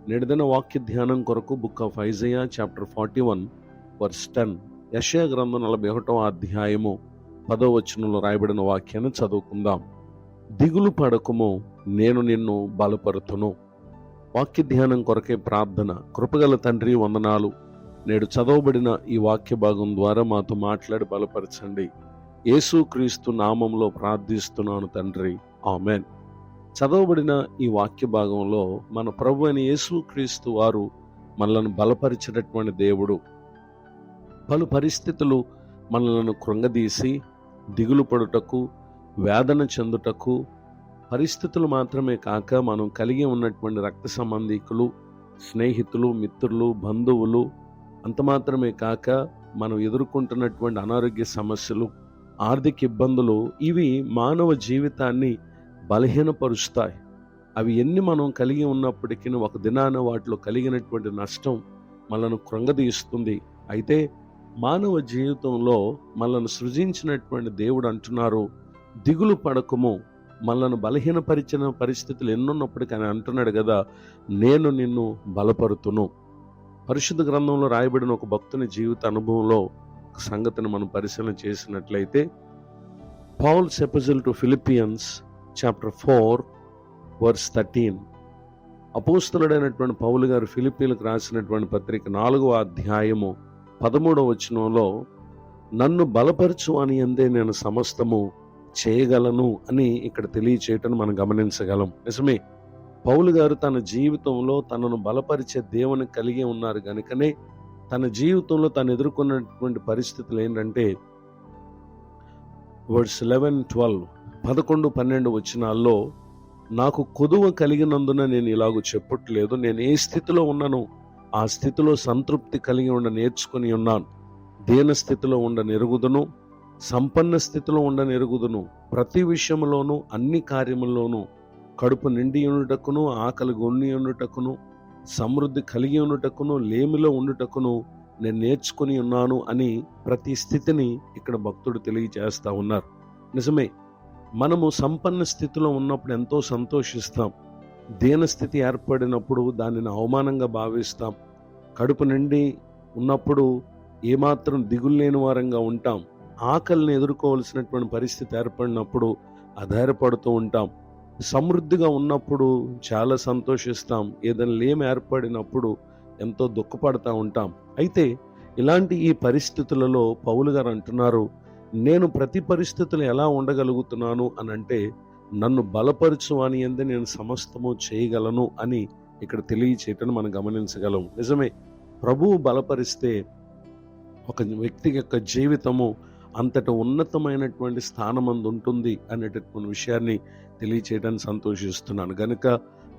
నేటిదిన వాక్య ధ్యానం కొరకు book of Isaiah chapter 41 verse 10, Yeshaya గ్రంథం 41వ అధ్యాయము 10వ వచనంలో రాయబడిన వాక్యాన్ని చదువుకుందాం. దిగులు పడకుము, నేను నిన్ను బలపరుతును. వాక్య ధ్యానం కొరకే ప్రార్థన. కృపగల తండ్రి, వందనాలు. నేడు చదవబడిన ఈ వాక్య భాగం ద్వారా మాతో మాట్లాడి బలపరచండి. యేసుక్రీస్తు నామంలో ప్రార్థిస్తున్నాను తండ్రి, ఆమెన్. చదవబడిన ఈ వాక్య భాగంలో మన ప్రభు అయిన యేసుక్రీస్తు వారు మనలను బలపరిచినటువంటి దేవుడు. పలు పరిస్థితులు మనలను కృంగదీసి దిగులు పడుటకు, వేదన చెందుటకు, పరిస్థితులు మాత్రమే కాక మనం కలిగి ఉన్నటువంటి రక్త సంబంధికులు, స్నేహితులు, మిత్రులు, బంధువులు, అంత మాత్రమే కాక మనం ఎదుర్కొంటున్నటువంటి అనారోగ్య సమస్యలు, ఆర్థిక ఇబ్బందులు, ఇవి మానవ జీవితాన్ని బలహీనపరుస్తాయి. అవి ఎన్ని మనం కలిగి ఉన్నప్పటికీ ఒక దినాన వాటిలో కలిగినటువంటి నష్టం మనను కృంగదీస్తుంది. అయితే మానవ జీవితంలో మనల్ని సృజించినటువంటి దేవుడు అంటున్నారు, దిగులు పడకము. మనల్ని బలహీనపరిచిన పరిస్థితులు ఎన్నున్నప్పటికీ ఆయన అంటున్నాడు కదా, నేను నిన్ను బలపరుతును. పరిశుద్ధ గ్రంథంలో రాయబడిన ఒక భక్తుని జీవిత అనుభవంలో ఒక సంగతిని మనం పరిశీలన చేసినట్లయితే, Paul's epistle to Philippians chapter 4 verse 13. అపోస్తలుడైనటువంటి పౌలు గారు ఫిలిప్పీలకు రాసినటువంటి పత్రిక 4వ అధ్యాయము 13వ వచనంలో, నన్ను బలపరచు అని అందే నేను సమస్తము చేయగలను అని ఇక్కడ తెలియచేయటం మనం గమనించగలం. నిజమే, పౌలు గారు తన జీవితంలో తనను బలపరిచే దేవుని కలిగి ఉన్నారు కనుకనే తన జీవితంలో తను ఎదుర్కొన్నటువంటి పరిస్థితులు ఏంటంటే, వర్డ్స్ 11-12, 11-12 వచనాల్లో, నాకు కొదువ కలిగినందున నేను ఇలాగూ చెప్పట్లేదు. నేను ఏ స్థితిలో ఉన్నాను ఆ స్థితిలో సంతృప్తి కలిగి ఉండ నేర్చుకుని ఉన్నాను. దీన స్థితిలో ఉండ నెరుగుదును, సంపన్న స్థితిలో ఉండ నెరుగుదును. ప్రతి విషయంలోనూ, అన్ని కార్యముల్లోనూ కడుపు నిండి ఉండుటకును, ఆకలి గొన్ని ఉండుటకును, సమృద్ధి కలిగి ఉండుటకును, లేమిలో ఉండుటకును నేను నేర్చుకుని ఉన్నాను అని ప్రతి స్థితిని ఇక్కడ భక్తుడు తెలియజేస్తా ఉన్నారు. నిజమే, మనము సంపన్న స్థితిలో ఉన్నప్పుడు ఎంతో సంతోషిస్తాం. దీన స్థితి ఏర్పడినప్పుడు దానిని అవమానంగా భావిస్తాం. కడుపు నిండి ఉన్నప్పుడు ఏమాత్రం దిగులు లేని వారంగా ఉంటాం. ఆకలిని ఎదుర్కోవాల్సినటువంటి పరిస్థితి ఏర్పడినప్పుడు అధైర్యపడుతూ ఉంటాం. సమృద్ధిగా ఉన్నప్పుడు చాలా సంతోషిస్తాం. ఏదైనా లేమి ఏర్పడినప్పుడు ఎంతో దుఃఖపడతా ఉంటాం. అయితే ఇలాంటి ఈ పరిస్థితులలో పౌలు గారు అంటున్నారు, నేను ప్రతి పరిస్థితులు ఎలా ఉండగలుగుతున్నాను అని అంటే, నన్ను బలపరచు అని అందే నేను సమస్తము చేయగలను అని ఇక్కడ తెలియచేయటం మనం గమనించగలం. నిజమే, ప్రభువు బలపరిస్తే ఒక వ్యక్తి యొక్క జీవితము అంతటి ఉన్నతమైనటువంటి స్థానమందు ఉంటుంది అనేటటువంటి విషయాన్ని తెలియచేయడానికి సంతోషిస్తున్నాను. గనుక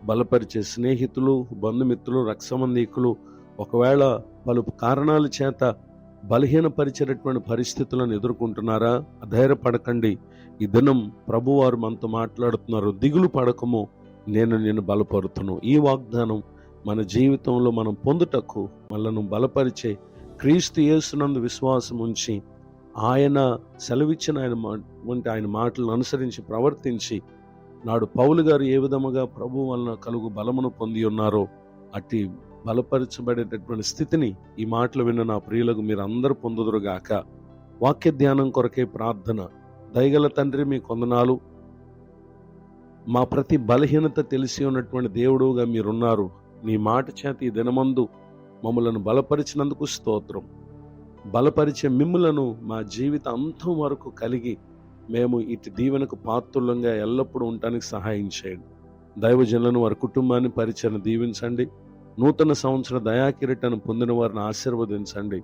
బలపరిచే స్నేహితులు, బంధుమిత్రులు, రక్త సంబంధీకులు ఒకవేళ పలు కారణాల చేత బలహీనపరిచేటటువంటి పరిస్థితులను ఎదుర్కొంటున్నారా? అధైర్యపడకండి. ఈ దినం ప్రభువారు మనతో మాట్లాడుతున్నారు, దిగులు పడకము, నేను నిన్ను బలపరుతును. ఈ వాగ్దానం మన జీవితంలో మనం పొందుటకు, మనను బలపరిచే క్రీస్తు యేసునందు విశ్వాసం ఉంచి ఆయన సెలవిచ్చిన ఆయన మాటలను అనుసరించి ప్రవర్తించి, నాడు పౌలు గారు ఏ విధముగా ప్రభు వలన కలుగు బలమును పొంది ఉన్నారో అట్టి బలపరచబడేటటువంటి స్థితిని ఈ మాటలు విన్న నా ప్రియులకు మీరు అందరూ పొందుదురుగాక. వాక్య ధ్యానం కొరకే ప్రార్థన. దయగల తండ్రి, మీ కొందనాలు. మా ప్రతి బలహీనత తెలిసి ఉన్నటువంటి దేవుడుగా మీరున్నారు. నీ మాట చేత ఈ దినమందు మమ్మలను బలపరిచినందుకు స్తోత్రం. బలపరిచే మిమ్ములను మా జీవిత అంతం వరకు కలిగి మేము ఇటు దీవెనకు పాత్రులంగా ఎల్లప్పుడూ ఉండటానికి సహాయం చేయండి. దైవజనులను, వారి కుటుంబాన్ని, పరిచయను దీవించండి. నూతన సంవత్సర దయాకిరీటను పొందిన వారిని ఆశీర్వదించండి.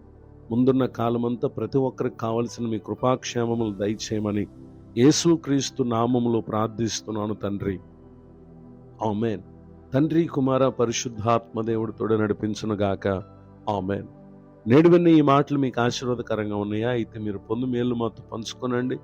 ముందున్న కాలమంతా ప్రతి ఒక్కరికి కావలసిన మీ కృపాక్షేమములు దయచేయమని యేసుక్రీస్తు నామములో ప్రార్థిస్తున్నాను తండ్రి, ఆమెన్. తండ్రి, కుమార, పరిశుద్ధాత్మదేవుడు తోడు నడిపించునుగాక, ఆమెన్. నేడు విన్న ఈ మాటలు మీకు ఆశీర్వాదకరంగా ఉన్నాయా? అయితే మీరు పొందు మేలు మాతో పంచుకోనండి.